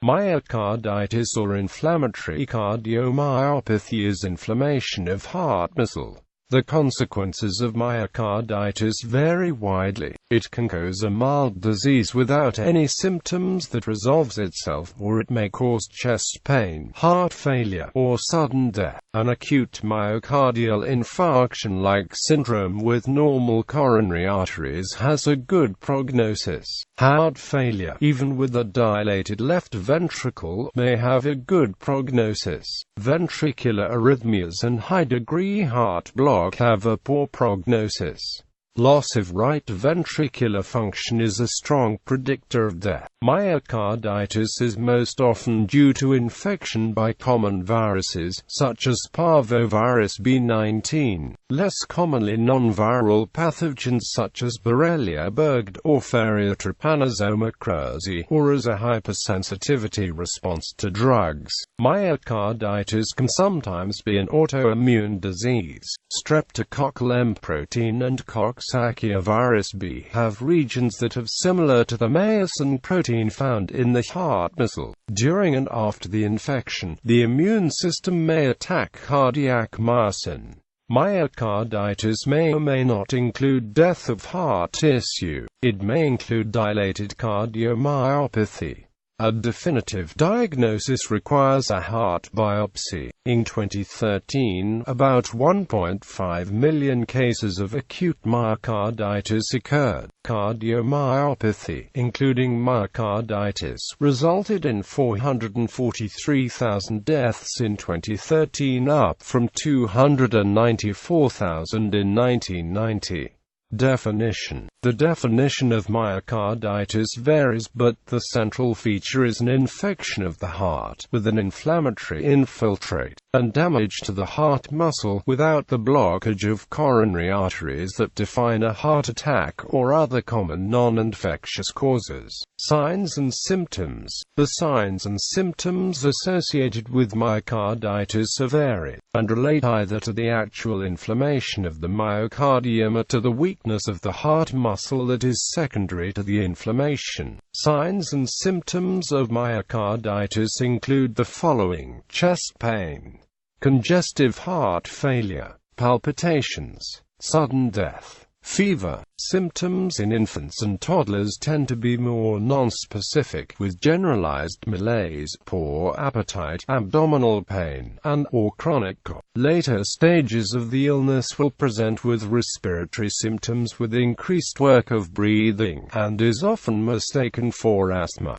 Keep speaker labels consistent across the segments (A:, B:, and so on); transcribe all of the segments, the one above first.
A: Myocarditis or inflammatory cardiomyopathy is inflammation of heart muscle. The consequences of myocarditis vary widely. It can cause a mild disease without any symptoms that resolves itself, or it may cause chest pain, heart failure, or sudden death. An acute myocardial infarction-like syndrome with normal coronary arteries has a good prognosis. Heart failure, even with a dilated left ventricle, may have a good prognosis. Ventricular arrhythmias and high-degree heart block have a poor prognosis. Loss of right ventricular function is a strong predictor of death. Myocarditis is most often due to infection by common viruses, such as parvovirus B19, less commonly non-viral pathogens such as Borrelia burgdorferi or Trypanosoma cruzi, or as a hypersensitivity response to drugs. Myocarditis can sometimes be an autoimmune disease. Streptococcal M protein and Coxsackie virus B have regions that are similar to the myosin protein found in the heart muscle. During and after the infection, the immune system may attack cardiac myosin. Myocarditis may or may not include death of heart tissue. It may include dilated cardiomyopathy. A definitive diagnosis requires a heart biopsy. In 2013, about 1.5 million cases of acute myocarditis occurred. Cardiomyopathy, including myocarditis, resulted in 443,000 deaths in 2013, up from 294,000 in 1990. Definition. The definition of myocarditis varies, but the central feature is an infection of the heart, with an inflammatory infiltrate, and damage to the heart muscle, without the blockage of coronary arteries that define a heart attack or other common non-infectious causes. Signs and symptoms. The signs and symptoms associated with myocarditis are varied, and relate either to the actual inflammation of the myocardium or to the weakness of the heart muscle that is secondary to the inflammation. Signs and symptoms of myocarditis include the following: chest pain, congestive heart failure, palpitations, sudden death, fever. Symptoms in infants and toddlers tend to be more nonspecific, with generalized malaise, poor appetite, abdominal pain, and/or chronic cough. Later stages of the illness will present with respiratory symptoms with increased work of breathing, and is often mistaken for asthma.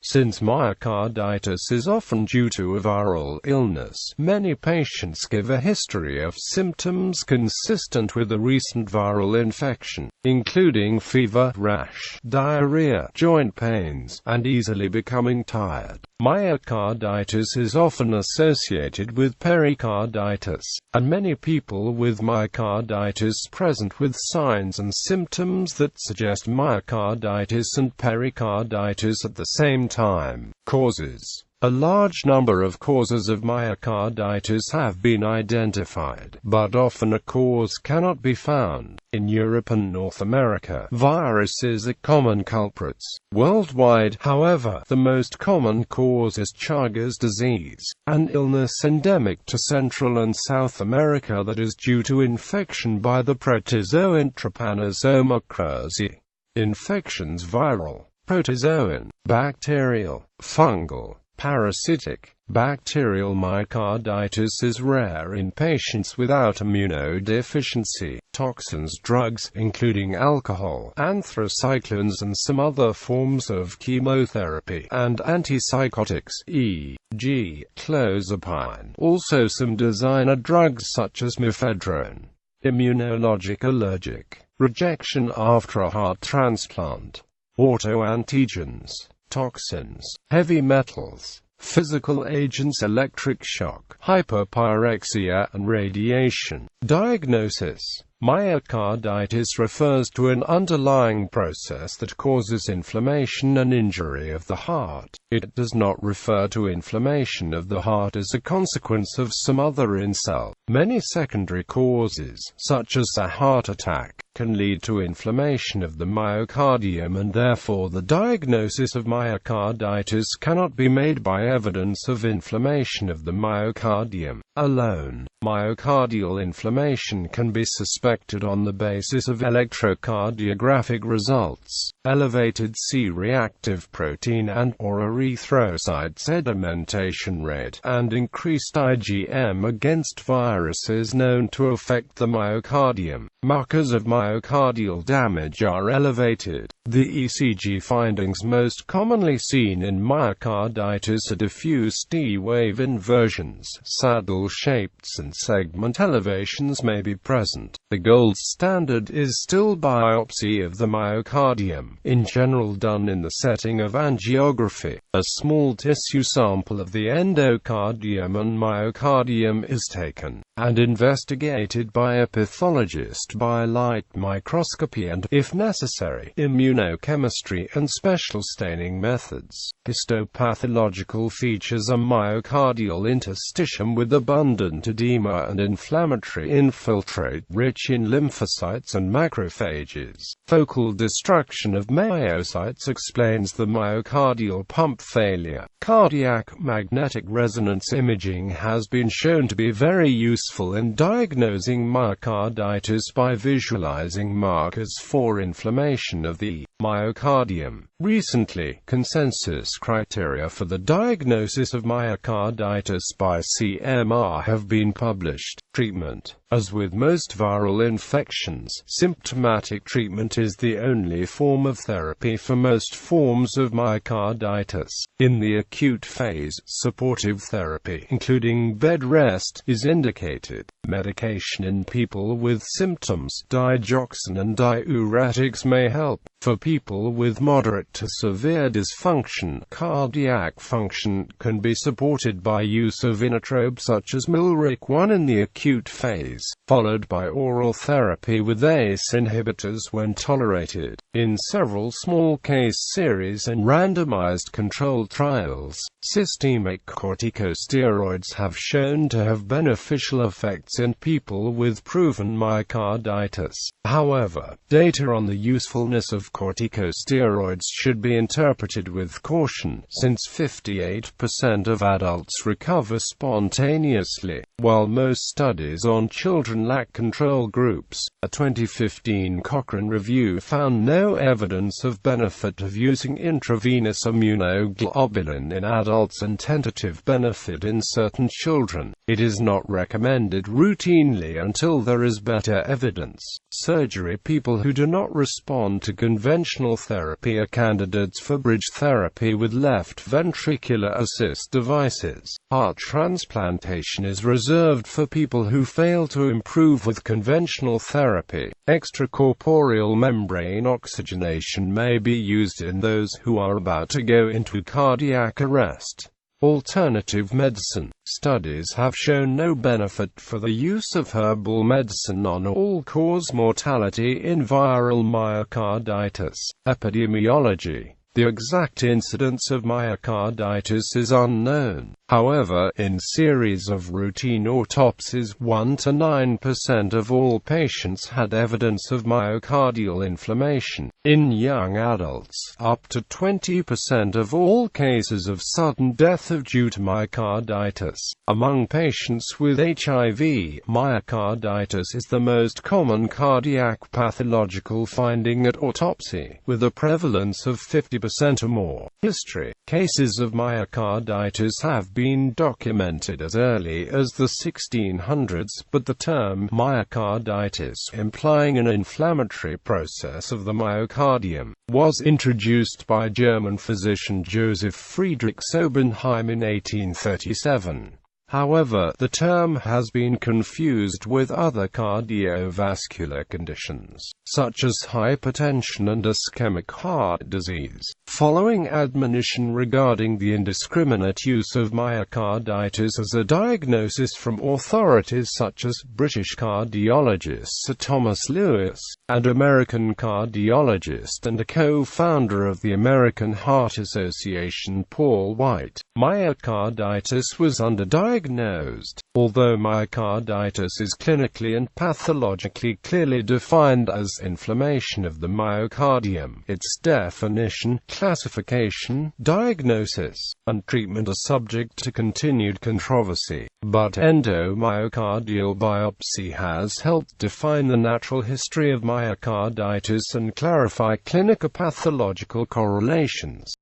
A: Since myocarditis is often due to a viral illness, many patients give a history of symptoms consistent with a recent viral infection, including fever, rash, diarrhea, joint pains, and easily becoming tired. Myocarditis is often associated with pericarditis, and many people with myocarditis present with signs and symptoms that suggest myocarditis and pericarditis at the same time. Causes. A large number of causes of myocarditis have been identified, but often a cause cannot be found. In Europe and North America, viruses are common culprits. Worldwide, however, the most common cause is Chagas disease, an illness endemic to Central and South America that is due to infection by the protozoan Trypanosoma cruzi. Infections: viral, protozoan, bacterial, fungal, parasitic. Bacterial myocarditis is rare in patients without immunodeficiency. Toxins: drugs, including alcohol, anthracyclines and some other forms of chemotherapy, and antipsychotics, e.g., clozapine. Also some designer drugs such as mephedrone. Immunologic: allergic rejection after a heart transplant. Autoantigens, toxins, heavy metals, physical agents, electric shock, hyperpyrexia, and radiation. Diagnosis. Myocarditis refers to an underlying process that causes inflammation and injury of the heart. It does not refer to inflammation of the heart as a consequence of some other insult. Many secondary causes, such as a heart attack, can lead to inflammation of the myocardium, and therefore the diagnosis of myocarditis cannot be made by evidence of inflammation of the myocardium alone. Myocardial inflammation can be suspected on the basis of electrocardiographic results, elevated C-reactive protein and/or erythrocyte sedimentation rate, and increased IgM against viruses known to affect the myocardium. Markers of myocardial damage are elevated. The ECG findings most commonly seen in myocarditis are diffuse T-wave inversions, saddle-shaped and segment elevations may be present. The gold standard is still biopsy of the myocardium, in general done in the setting of angiography. A small tissue sample of the endocardium and myocardium is taken, and investigated by a pathologist by light microscopy and, if necessary, immunochemistry and special staining methods. Histopathological features are myocardial interstitium with abundant edema and inflammatory infiltrate rich in lymphocytes and macrophages. Focal destruction of myocytes explains the myocardial pump failure. Cardiac magnetic resonance imaging has been shown to be very useful in diagnosing myocarditis by visualizing markers for inflammation of the myocardium. Recently, consensus criteria for the diagnosis of myocarditis by CMR have been published. Treatment. As with most viral infections, symptomatic treatment is the only form of therapy for most forms of myocarditis. In the acute phase, supportive therapy, including bed rest, is indicated. Medication in people with symptoms, digoxin and diuretics may help. For people with moderate to severe dysfunction, cardiac function can be supported by use of inotropes such as Milric-1 in the acute phase, followed by oral therapy with ACE inhibitors when tolerated. In several small case series and randomized controlled trials, systemic corticosteroids have shown to have beneficial effects in people with proven myocarditis. However, data on the usefulness of corticosteroids should be interpreted with caution, since 58% of adults recover spontaneously, while most studies on children lack control groups. A 2015 Cochrane review found no evidence of benefit of using intravenous immunoglobulin in adults and tentative benefit in certain children. It is not recommended routinely until there is better evidence. Surgery. People who do not respond to conventional therapy are candidates for bridge therapy with left ventricular assist devices. Heart transplantation is reserved for people who fail to improve with conventional therapy. Extracorporeal membrane oxygenation may be used in those who are about to go into cardiac arrest. Alternative medicine. Studies have shown no benefit for the use of herbal medicine on all-cause mortality in viral myocarditis. Epidemiology. The exact incidence of myocarditis is unknown. However, in series of routine autopsies, 1 to 9% of all patients had evidence of myocardial inflammation. In young adults, up to 20% of all cases of sudden death are due to myocarditis. Among patients with HIV, myocarditis is the most common cardiac pathological finding at autopsy, with a prevalence of 50% or more. History. Cases of myocarditis have been documented as early as the 1600s, but the term myocarditis, implying an inflammatory process of the myocardium, was introduced by German physician Joseph Friedrich Sobenheim in 1837. However, the term has been confused with other cardiovascular conditions, such as hypertension and ischemic heart disease. Following admonition regarding the indiscriminate use of myocarditis as a diagnosis from authorities such as British cardiologist Sir Thomas Lewis, and American cardiologist and a co-founder of the American Heart Association Paul White, myocarditis was underdiagnosed diagnosed. Although myocarditis is clinically and pathologically clearly defined as inflammation of the myocardium, its definition, classification, diagnosis, and treatment are subject to continued controversy. But endomyocardial biopsy has helped define the natural history of myocarditis and clarify clinicopathological correlations.